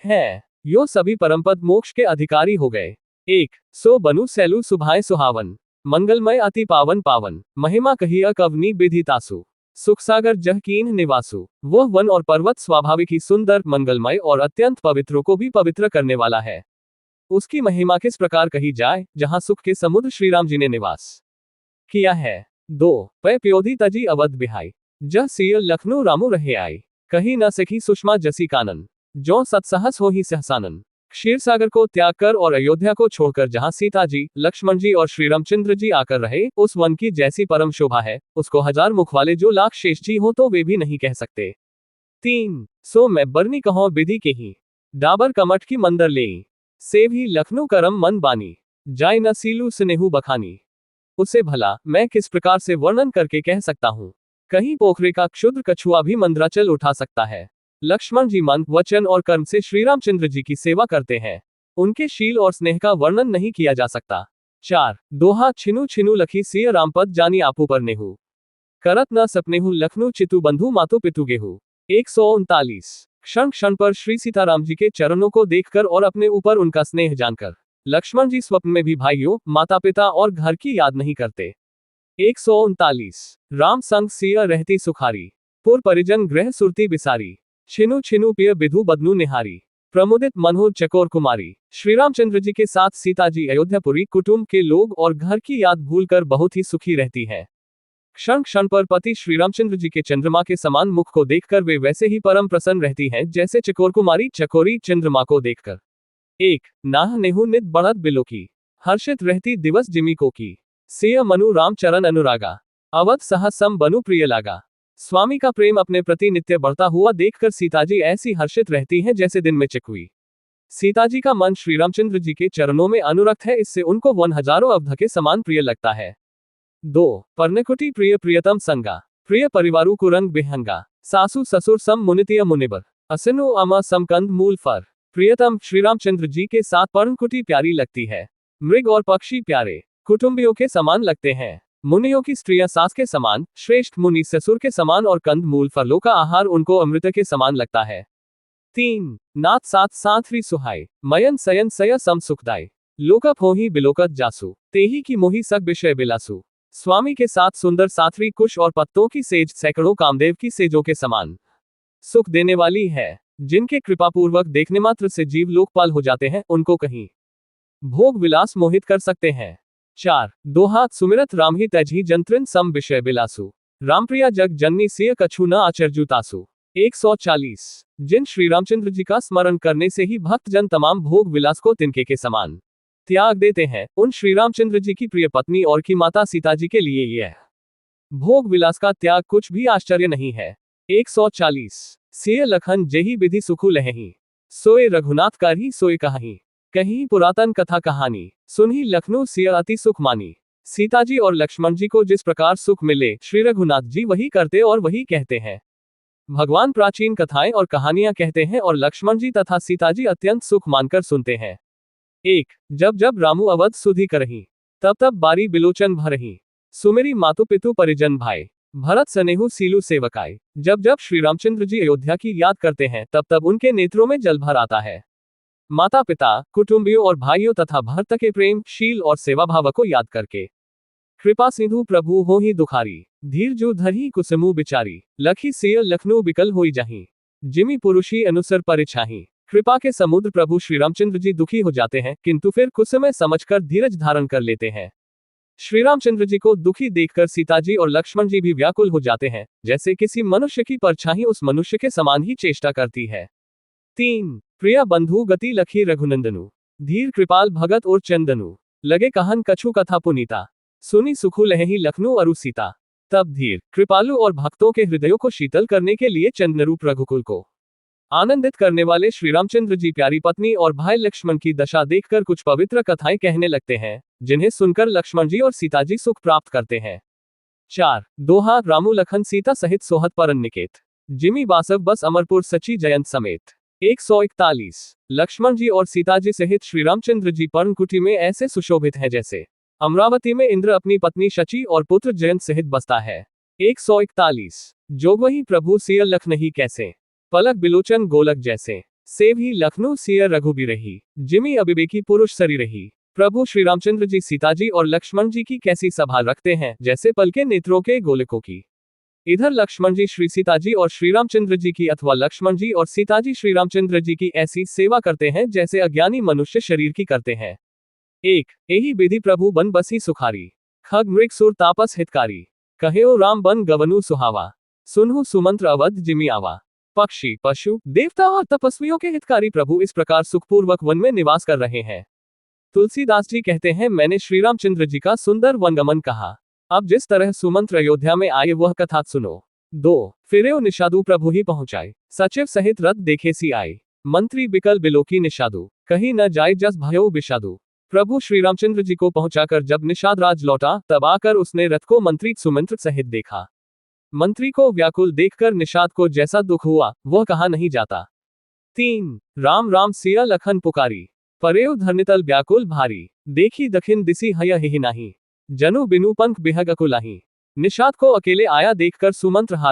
हैं। यो सभी परमपद मोक्ष के अधिकारी हो गए। एक सो बनु सैलु सुभाए सुहावन, मंगलमय अति पावन पावन, महिमा कहिया कवनी विदितासु, सुख सागर जह कीन निवासु। वह वन और पर्वत स्वाभाविक ही सुंदर, मंगलमय और अत्यंत पवित्रों को भी पवित्र करने वाला है। उसकी महिमा किस प्रकार कही जाए, जहां सुख के समुद्र श्रीराम जी ने निवास किया है। 2 पै प्योधी तजी अवध बिहाई, जह सिय लखनऊ रामू रहे आई, कही न सखी सुषमा जसी कानन, जो सत्सहस हो ही सहसानन। क्षीर सागर को त्याग कर और अयोध्या को छोड़कर जहां सीता जी, लक्ष्मण जी और श्री रामचंद्र जी आकर रहे, उस वन की जैसी परम शोभा है, उसको हजार मुख वाले जो लाख शेष जी हो तो वे भी नहीं कह सकते। 3 सो मैं बरनी कहो विधि के ही, डाबर कमठ की मंदर ले, सेव ही लखनऊ करम मन बानी, जाय न सीलू स्नेहू बखानी। उसे भला मैं किस प्रकार से वर्णन करके कह सकता हूँ। कहीं पोखरे का क्षुद्र कछुआ भी मंद्राचल उठा सकता है। लक्ष्मण जी मन, वचन और कर्म से श्री रामचंद्र जी की सेवा करते हैं। उनके शील और स्नेह का वर्णन नहीं किया जा सकता। 4 दोहा छिनु छिनु लखी सिय रामपद जानी आपू पर नेहू, करत न सपनेहू लखनऊ चितु बंधु मातु पितु गेहू। 139 क्षण क्षण पर श्री सीताराम जी के चरणों को देखकर और अपने ऊपर उनका स्नेह जानकर लक्ष्मण जी स्वप्न में भी भाइयों, माता पिता और घर की याद नहीं करते। 139 राम संग सिय रहती सुखारी, पुर परिजन गृह सुरती बिसारी, छिनु छिनु पिय बिधु बदनु निहारी, प्रमुदित मनोहर चकोर कुमारी। श्री रामचंद्र जी के साथ सीता जी अयोध्यापुरी कुटुंब के लोग और घर की याद भूलकर बहुत ही सुखी रहती है। क्षण क्षण पर पति श्री रामचंद्र जी के चंद्रमा के समान मुख को देखकर वे वैसे ही परम प्रसन्न रहती हैं जैसे चकोर कुमारी चकोरी चंद्रमा को देखकर। 1 नाह नेहु नित बढ़त बिलो की, हर्षित रहती दिवस जिमी को की, सिय मनु राम चरण अनुरागा, अवध सहसम बनु प्रिय लागा। स्वामी का प्रेम अपने प्रति नित्य बढ़ता हुआ देखकर सीताजी ऐसी हर्षित रहती हैं जैसे दिन में चिकुई। सीताजी का मन श्री रामचंद्र जी के चरणों में अनुरक्त है, इससे उनको वन हजारों अवध के समान प्रिय लगता है। 2 पर्णकुटी प्रिय प्रियतम संगा, प्रिय परिवारु कुरंग बिहंगा, सासु ससुर सम मुनितिय मुनिबर, असनु अमा समकंद मूल फर। प्रियतम श्री रामचंद्र जी के साथ पर्णकुटी प्यारी लगती है। मृग और पक्षी प्यारे कुटुंबियों के समान लगते हैं। मुनियों की स्त्रियां सास के समान, श्रेष्ठ मुनि ससुर के समान और कंद मूल फलों का आहार उनको अमृत के समान लगता है। 3 नाथ साथ साथरी सुहाय, मयन सयन सय सम सुखदाय, लोकप होही बिलोकत जासु, तेही की मोही सक विषय बिलासु। स्वामी के साथ सुंदर साथरी कुश और पत्तों की सेज सैकड़ों कामदेव की सेजों के समान सुख देने वाली है। जिनके कृपापूर्वक देखने मात्र से जीव लोकपाल हो जाते हैं, उनको कहीं भोग विलास मोहित कर सकते हैं। 4 दोहा सुमिरत राम ही तजही जंत्रिन सम विषय बिलासु, रामप्रिया जग जननी सिय कछु न आचर्जुतासु। 140 जिन श्री रामचंद्र जी का स्मरण करने से ही भक्त जन तमाम भोग विलास को तिनके के समान त्याग देते हैं, उन श्री रामचंद्र जी की प्रिय पत्नी और की माता सीता जी के लिए यह भोग विलास का त्याग कुछ भी आश्चर्य नहीं है। 140 सिय लखन जेही विधि सुखु लहही, सोए रघुनाथ कारही सोए कहाही, कहीं पुरातन कथा कहानी, सुनही लखनऊ सिय अति सुख मानी। सीता जी और लक्ष्मण जी को जिस प्रकार सुख मिले, श्री रघुनाथ जी वही करते और वही कहते हैं। भगवान प्राचीन कथाएं और कहानियां कहते हैं और लक्ष्मण जी तथा सीता जी अत्यंत सुख मानकर सुनते हैं। 1 जब जब रामू अवध सुधि करही, तब तब बारी बिलोचन भरही, सुमेरी मातु पितु परिजन भाई, भरत सनेहु सीलू सेवकाय। जब जब श्री रामचंद्र जी अयोध्या की याद करते हैं, तब तब उनके नेत्रों में जल भर आता है। माता पिता, कुटुंबियों और भाइयों तथा भरत के प्रेम, शील और सेवा भाव को याद करके। कृपा सिंधु प्रभु हो ही दुखारी, धीर जू धरही कुसमु बिचारी, लखी सिय लखनऊ बिकल होई जाही, जिमी पुरुषी अनुसर परिछाही। कृपा के समुद्र प्रभु श्री रामचंद्र जी दुखी हो जाते हैं, किंतु फिर कुछ समय समझकर धीरज धारण कर लेते हैं। श्री रामचंद्र जी को दुखी देखकर सीता जी और लक्ष्मण जी भी व्याकुल हो जाते हैं, जैसे किसी मनुष्य की परछाई उस मनुष्य के समान ही चेष्टा करती है। 3 प्रिय बंधु गति लखी रघुनंदनु, धीर कृपाल भगत और चंदनु, लगे कहन कछु कथा पुनीता, सुनी सुखु लहही लखनऊ अरु सीता। तब धीर, कृपालु और भक्तों के हृदयों को शीतल करने के लिए चंद्ररूप रघुकुल को आनंदित करने वाले श्री रामचंद्र जी प्यारी पत्नी और भाई लक्ष्मण की दशा देखकर कुछ पवित्र कथाएं कहने लगते हैं, जिन्हें सुनकर लक्ष्मण जी और सीता जी सुख प्राप्त करते हैं। 4 दोहा रामू लखन सीता सहित सोहत परन निकेत, जिमी बासव बस अमरपुर सची जयंत समेत। 141 लक्ष्मण जी और सीता जी सहित श्री रामचंद्र जी पर्णकुटी में ऐसे सुशोभित हैं जैसे अमरावती में इंद्र अपनी पत्नी शची और पुत्र जयंत सहित बसता है। 141 जोग वही प्रभु सिय लख नहीं कैसे, पलक बिलोचन गोलक जैसे, सेव ही लखनऊ सिय रघु भी रही, जिमी अविवेकी पुरुष सरी रही। प्रभु श्री रामचंद्र जी सीता जी और लक्ष्मण जी की कैसी संभाल रखते हैं, जैसे पल के नेत्रों के गोलकों की। इधर लक्ष्मण जी श्री सीता जी और श्री रामचंद्र जी की अथवा लक्ष्मण जी और सीता जी श्री रामचंद्र जी की ऐसी सेवा करते हैं जैसे अज्ञानी मनुष्य शरीर की करते हैं। एक यही विधि प्रभु बन बसी सुखारी, खग मृग सुर तापस हितकारी, कहेओ राम बन गवनु सुहावा, सुनहु सुमंत्र अवध जिमि आवा। पक्षी पशु देवता और तपस्वियों के हितकारी प्रभु इस प्रकार सुखपूर्वक वन में निवास कर रहे हैं। तुलसीदास जी कहते हैं, मैंने श्री रामचंद्र जी का सुंदर वनगमन कहा, अब जिस तरह सुमंत्र अयोध्या में आए वह कथा सुनो। 2 फिरेओ निषादु प्रभु ही पहुंचाए, सचिव सहित रथ देखे सी आए, मंत्री बिकल बिलोकी निषादु, कहीं न जाए जस भयो विषादु। प्रभु श्री रामचंद्र जी को पहुंचाकर जब निषाद राज लौटा तब आकर उसने रथ को मंत्री सुमंत्र सहित देखा। मंत्री को व्याकुल देखकर निषाद को जैसा दुख हुआ वह कहा नहीं जाता। 3 राम राम सिया लखन पुकारी, परेव धरनितल व्याकुल भारी, देखी दखिन दिसी हय ही नाही, जनु बिनु पंख बिहग अकुलाही। निषाद को अकेले आया देखकर सुमंत्र हा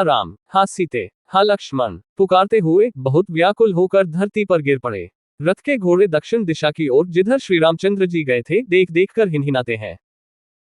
राम हा सीते हा लक्ष्मण पुकारते हुए बहुत व्याकुल होकर धरती पर गिर पड़े। रथ के घोड़े दक्षिण दिशा की ओर जिधर श्री रामचंद्र जी गए थे देख देख कर हिनहिनाते हैं,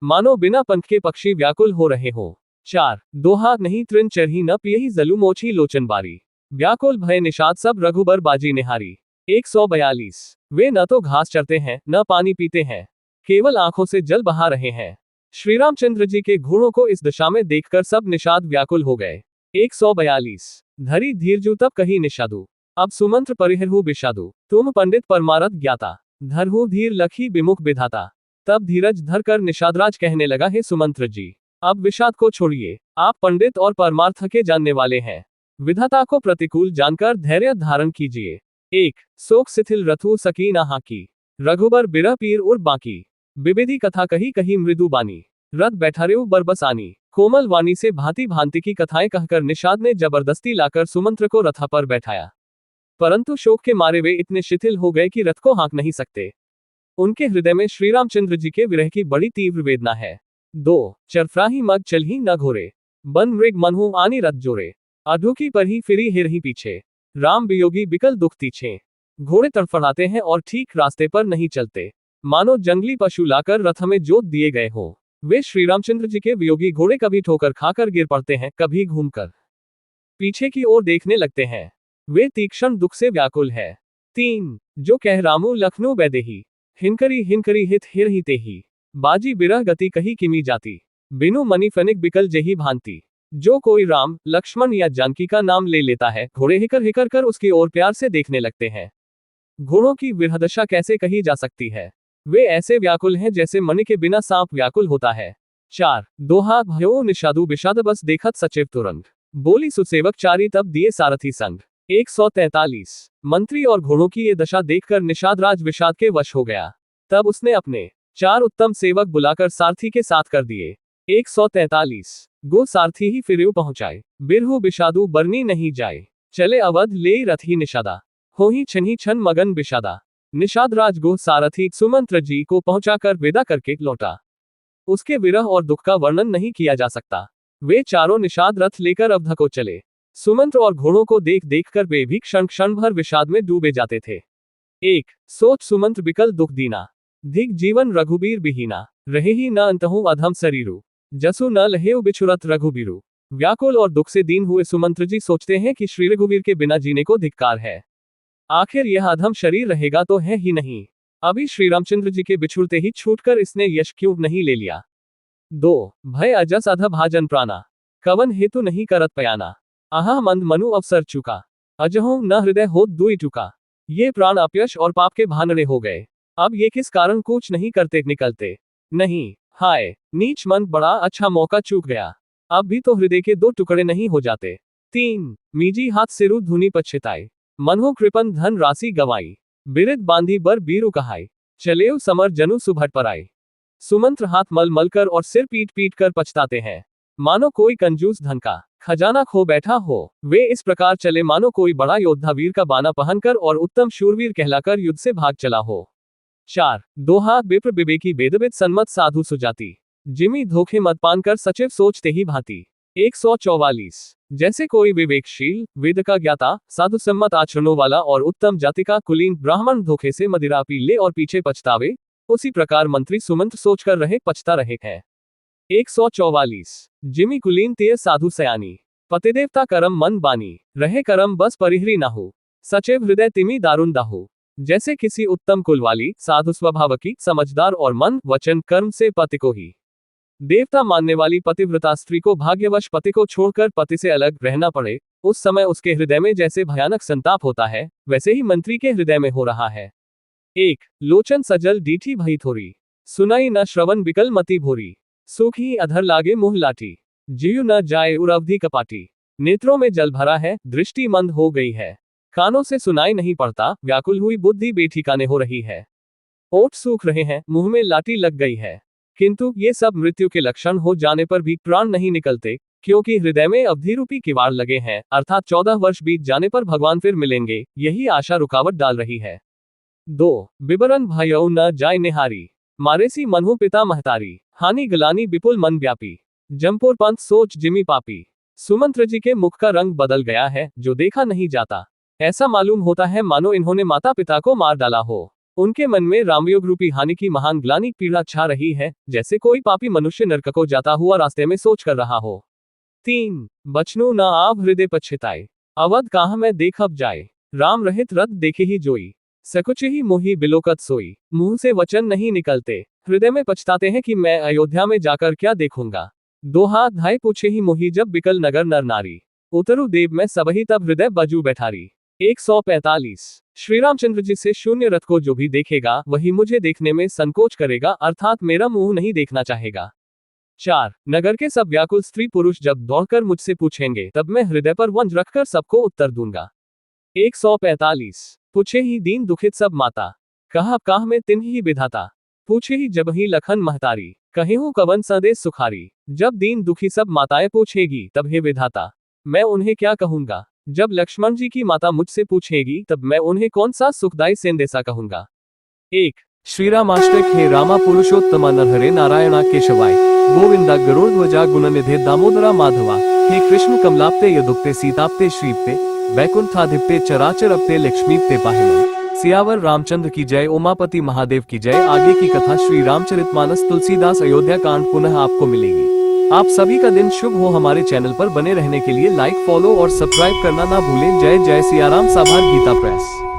मानो बिना पंख के पक्षी व्याकुल हो रहे हो। 4 दोहा नहीं तृण चरही न पियही जलु मोछी लोचन बारी, व्याकुल भय निषाद सब रघुबर बाजी निहारी। 142 वे न तो घास चरते हैं न पानी पीते हैं, केवल आंखों से जल बहा रहे हैं। श्री रामचंद्र जी के घोड़ों को इस दशा में देखकर सब निषाद व्याकुल हो गए। 142 धरी धीरजू तब कही निषादु, अब सुमंत्र परिहरहु विषादु, तुम पंडित परमारथ ज्ञाता, धरहु धीर लखी विमुख विधाता। तब धीरज धरकर निषादराज कहने लगा, हे सुमंत्र जी, अब विषाद को छोड़िए, आप पंडित और परमार्थ के जानने वाले हैं, विधाता को प्रतिकूल जानकर धैर्य धारण कीजिए। 1 शोक शिथिल रथु सकी न हाकी, रघुबर बिरह पीर उर बाकी, विविधि कथा कही कही मृदु बानी, रथ बैठारेउ बरबसानी। कोमल वाणी से भांति भांति की कथाएं कहकर निषाद ने जबरदस्ती लाकर सुमंत्र को रथा पर बैठाया, परंतु शोक के मारे वे इतने शिथिल हो गए कि रथ को हाँक नहीं सकते। उनके हृदय में श्री रामचंद्र जी के विरह की बड़ी तीव्र वेदना है। 2 चरफ्राही मग चलही न घोरे, बन मृग मनहु आनी रथ जोरे, अधोकी पर ही फिरी हिरही पीछे, राम वियोगी बिकल दुख तीछे। घोड़े तड़फड़ाते हैं और ठीक रास्ते पर नहीं चलते, मानो जंगली पशु लाकर रथ में जोत दिए गए हो। वे श्री रामचंद्र जी के वियोगी घोड़े कभी ठोकर खाकर गिर पड़ते हैं, कभी घूमकर पीछे की ओर देखने लगते हैं, वे तीक्ष्ण दुख से व्याकुल है। 3 जो कह रामू लखनऊ बैदेही, हिनकरी हिनकरी हित हिरही तेही, बाजी बिरह गति कही किमी जाती, बिनु मणि फनिक बिकल जही भांति। जो कोई राम लक्ष्मण या जानकी का नाम ले लेता है, घोड़े हिकर हिकर कर उसकी ओर प्यार से देखने लगते हैं। घोड़ों की विरहदशा कैसे कही जा सकती है, वे ऐसे व्याकुल हैं जैसे मणि के बिना सांप व्याकुल होता है। 4 दोहा भयो निषादु विषाद बस देखत सचिव तुरंग, बोली सुसेवक चारी तब दिए सारथी संग। 143 मंत्री और घोड़ों की ये दशा देखकर निषाद राज विषाद के वश हो गया, तब उसने अपने 4 उत्तम सेवक बुलाकर सारथी के साथ कर दिए। 143 गो सारथी ही फिरेउ पहुंचाए, बिरहु विषादु बरनी नहीं जाए, चले अवध ले रथ ही निषादा, हो ही छन मगन विषादा। निषाद राज गो सारथी सुमंत्र जी को पहुंचाकर विदा करके लौटा, उसके विरह और दुख का वर्णन नहीं किया जा सकता। वे चारों निषाद रथ लेकर अवध को चले, सुमंत्र और घोड़ों को देख देख कर वे भी क्षण क्षण भर विषाद में डूबे जाते थे। 1 सोच सुमंत्र बिकल दुख दीना, धिक जीवन रघुबीर बिहीना, रहे ही न अंतहु अधम शरीरु, जसु न लहेउ बिछुरत रघुबीरु। व्याकुल और दुख से दीन हुए सुमंत्र जी सोचते हैं कि श्री रघुवीर के बिना जीने को धिक्कार है, आखिर यह अधम शरीर रहेगा तो है ही नहीं, अभी श्री रामचंद्र जी के बिछुड़ते ही छूटकर इसने यश क्यों नहीं ले लिया। 2 भय अजस अध भाजन प्राणा, कवन हेतु नहीं करत पयाना, आहा मंद मनु अवसर चुका, अजहो न हृदय होत दुई टुका। ये प्राण अपयश और पाप के भानड़े हो गए, अब ये किस कारण कूच नहीं करते निकलते। नहीं, हाय नीच मन, बड़ा अच्छा मौका चूक गया, अब भी तो हृदय के 2 टुकड़े नहीं हो जाते। 3 मीजी हाथ सिरु धुनी पछताए, मनहो कृपन धन राशि गवाई, बिरिद बांधी बर बीरु कहाई, चलेउ समर जनु सुभट पर आई। सुमंत्र हाथ मल मल कर और सिर पीट पीट कर पछताते हैं, मानो कोई कंजूस धन का खजाना खो बैठा हो। वे इस प्रकार चले मानो कोई बड़ा योद्धा वीर का बाना पहनकर और उत्तम शूरवीर कहलाकर युद्ध से भाग चला हो। 4 दोहा विप्र विवेकी वेदविद सन्मत साधु सुजाति, जिमी धोखे मत पान कर सचिव सोचते ही भांति, 144। जैसे कोई विवेकशील, वेद का ज्ञाता, साधु सम्मत आचरणों वाला और उत्तम जाति का कुलीन ब्राह्मण धोखे से मदिरा पी ले और पीछे पछतावे, उसी प्रकार मंत्री सुमंत्र सोचकर रहे पछता रहे हैं। 144। जिमी कुलीन तेय साधु सयानी, पतिदेवता करम मन बानी, रहे करम बस परिहरी नाहु, सचेव हृदय तिमी दारुण दाहु। जैसे किसी उत्तम कुल वाली, साधु स्वभाव की, समझदार और मन वचन कर्म से पति को ही देवता मानने वाली पतिव्रता स्त्री को भाग्यवश पति को छोड़कर पति से अलग रहना पड़े, उस समय उसके हृदय में जैसे भयानक संताप होता है, वैसे ही मंत्री के हृदय में हो रहा है। 1। लोचन सजल डीठी भई थोरी, सुनाई न श्रवण बिकल मति भोरी, सुख ही अधर लागे मुंह लाठी, जियु न जाए उरवधि कपाटी। नेत्रों में जल भरा है, दृष्टि मंद हो गई है, कानों से सुनाई नहीं पड़ता, व्याकुल हुई बुद्धि बेठिकाने हो रही है, ओठ सूख रहे हैं, मुंह में लाठी लग गई है। किंतु ये सब मृत्यु के लक्षण हो जाने पर भी प्राण नहीं निकलते, क्योंकि हृदय में अवधि रूपी किवाड़ लगे हैं, अर्थात 14 वर्ष बीत जाने पर भगवान फिर मिलेंगे, यही आशा रुकावट डाल रही है। 2। बिबरन भयउ न जाय निहारी, मारेसी मनहु पिता महतारी, हानि गलानी विपुल मन व्यापी, जमपुर पंथ सोच जिमी पापी। सुमंत्र जी के मुख का रंग बदल गया है, जो देखा नहीं जाता। ऐसा मालूम होता है मानो इन्होंने माता पिता को मार डाला हो। उनके मन में रामयोग रूपी हानि की महान ग्लानि पीड़ा छा रही है, जैसे कोई पापी मनुष्य नरक को जाता हुआ रास्ते में सोच कर रहा हो। 3। बचनु न आव हृदय पछताए, अवध काह में देख अब जाए, राम रहित रथ देखे ही जोई, सकुच ही मोही बिलोकत सोई। मुंह से वचन नहीं निकलते, हृदय में पछताते हैं कि मैं अयोध्या में जाकर क्या देखूंगा। 2 हाथ धाय पूछे ही मोही जब बिकल नगर नर नारी, उतरु देव में सबही तब हृदय बजू बैठारी। 145। श्री रामचंद्र जी से शून्य रथ को जो भी देखेगा वही मुझे देखने में संकोच करेगा, अर्थात मेरा मुंह नहीं देखना चाहेगा। 4। नगर के सब व्याकुल स्त्री पुरुष जब दौड़कर मुझसे पूछेंगे तब मैं हृदय पर वंज रखकर सबको उत्तर दूंगा। 145। पूछे ही दीन दुखित सब माता, कहा काह में तिन्ह ही विधाता, पूछे ही जब ही लखन महतारी, कहेहूं कवन संदेश सुखारी। जब दीन दुखी सब माताएं पूछेगी तब हे विधाता, मैं उन्हें क्या कहूंगा। जब लक्ष्मण जी की माता मुझसे पूछेगी तब मैं उन्हें कौन सा सुखदायी संदेशा कहूंगा। 1। श्रीरामाष्टक हे रामा पुरुषोत्तमा नरहरे नारायणा केशवाय, गोविंदा गरुड़ध्वजा गुणनिधे दामोदरा माधवा, हे कृष्ण कमलाप्ते यदुक्ते सीताप्ते श्रीप्ते, वैकुंठाधिप्ते चराचरप्ते लक्ष्मीप्ते पाहिमन। सियावर रामचंद्र की जय। उमापति महादेव की जय। आगे की कथा श्री रामचरितमानस तुलसीदास अयोध्या कांड पुनः आपको मिलेगी। आप सभी का दिन शुभ हो। हमारे चैनल पर बने रहने के लिए लाइक, फॉलो और सब्सक्राइब करना ना भूलें। जय जय सियाराम। साभार गीता प्रेस।